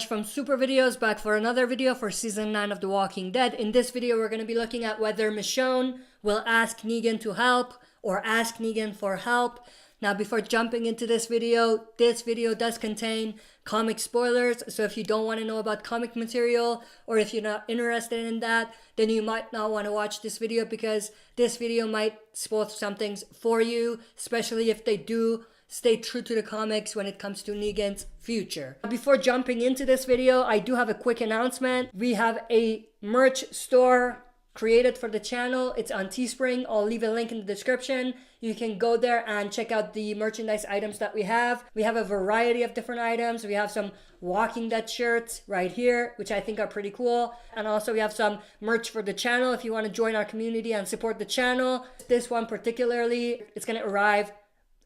Josh from Super Videos, back for another video for Season 9 of The Walking Dead. In this video, we're going to be looking at whether Michonne will ask Negan to help or ask Negan for help. Now, before jumping into this video does contain comic spoilers, so if you don't want to know about comic material or if you're not interested in that, then you might not want to watch this video because this video might spoil some things for you, especially if they do stay true to the comics when it comes to Negan's future. Before jumping into this video, I do have a quick announcement. We have a merch store created for the channel. It's on Teespring. I'll leave a link in the description. You can go there and check out the merchandise items that we have. We have a variety of different items. We have some Walking Dead shirts right here, which I think are pretty cool. And also we have some merch for the channel if you want to join our community and support the channel. This one particularly, it's going to arrive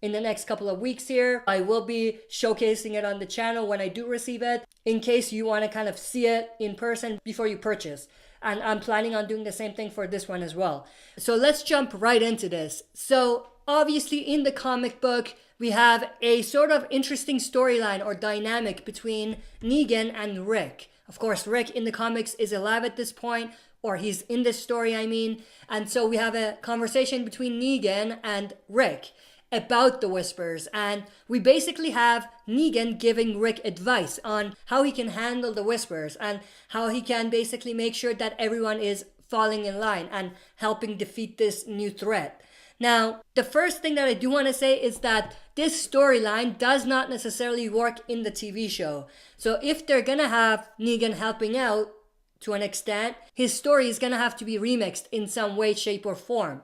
in the next couple of weeks here. I will be showcasing it on the channel when I do receive it, in case you want to kind of see it in person before you purchase. And I'm planning on doing the same thing for this one as well. So let's jump right into this. So obviously in the comic book, we have a sort of interesting storyline or dynamic between Negan and Rick. Of course, Rick in the comics is alive at this point, or he's in this story, I mean. And so we have a conversation between Negan and Rick about the whispers, and we basically have Negan giving Rick advice on how he can handle the whispers and how he can basically make sure that everyone is falling in line and helping defeat this new threat. Now, the first thing that I do want to say is that this storyline does not necessarily work in the TV show. So if they're gonna have Negan helping out to an extent, his story is gonna have to be remixed in some way, shape, or form.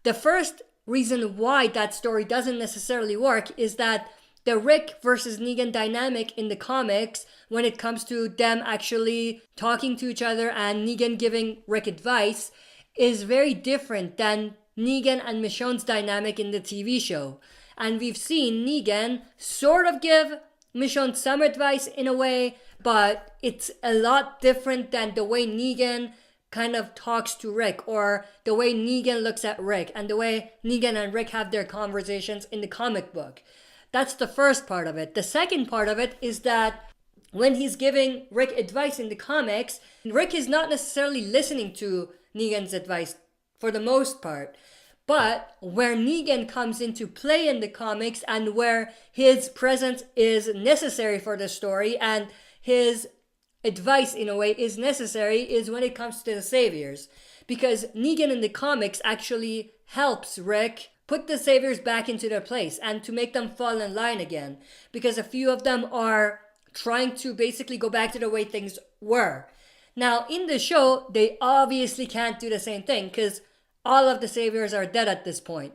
The first reason why that story doesn't necessarily work is that the Rick versus Negan dynamic in the comics, when it comes to them actually talking to each other and Negan giving Rick advice, is very different than Negan and Michonne's dynamic in the TV show. And we've seen Negan sort of give Michonne some advice in a way, but it's a lot different than the way Negan kind of talks to Rick, or the way Negan looks at Rick, and the way Negan and Rick have their conversations in the comic book. That's the first part of it. The second part of it is that when he's giving Rick advice in the comics, Rick is not necessarily listening to Negan's advice for the most part. But where Negan comes into play in the comics and where his presence is necessary for the story and his advice in a way is necessary is when it comes to the saviors, because Negan in the comics actually helps Rick put the saviors back into their place and to make them fall in line again, because a few of them are trying to basically go back to the way things were. Now in the show they obviously can't do the same thing because all of the saviors are dead at this point.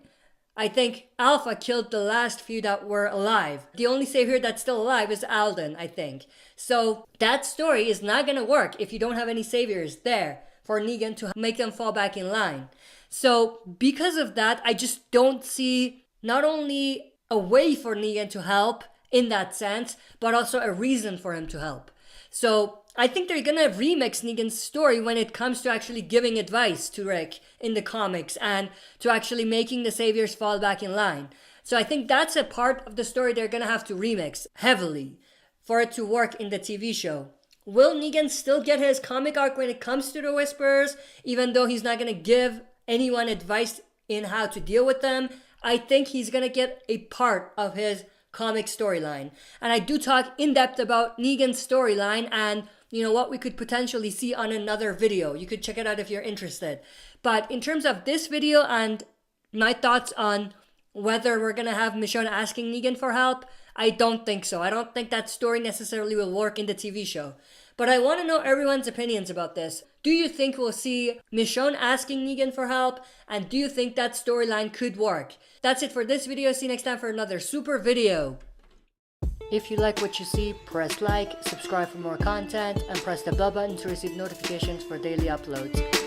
I think Alpha killed the last few that were alive. The only savior that's still alive is Alden, I think. So that story is not going to work if you don't have any saviors there for Negan to make them fall back in line. So because of that, I just don't see not only a way for Negan to help in that sense, but also a reason for him to help. So I think they're gonna remix Negan's story when it comes to actually giving advice to Rick in the comics and to actually making the saviors fall back in line. So I think that's a part of the story they're gonna have to remix heavily for it to work in the TV show. Will Negan still get his comic arc when it comes to the whispers, even though he's not gonna give anyone advice in how to deal with them? I think he's gonna get a part of his comic storyline. And I do talk in depth about Negan's storyline and what we could potentially see on another video. You could check it out if you're interested. But in terms of this video and my thoughts on whether we're gonna have Michonne asking Negan for help, I don't think so. I don't think that story necessarily will work in the TV show. But I want to know everyone's opinions about this. Do you think we'll see Michonne asking Negan for help? And do you think that storyline could work? That's it for this video. See you next time for another super video. If you like what you see, press like, subscribe for more content, and press the bell button to receive notifications for daily uploads.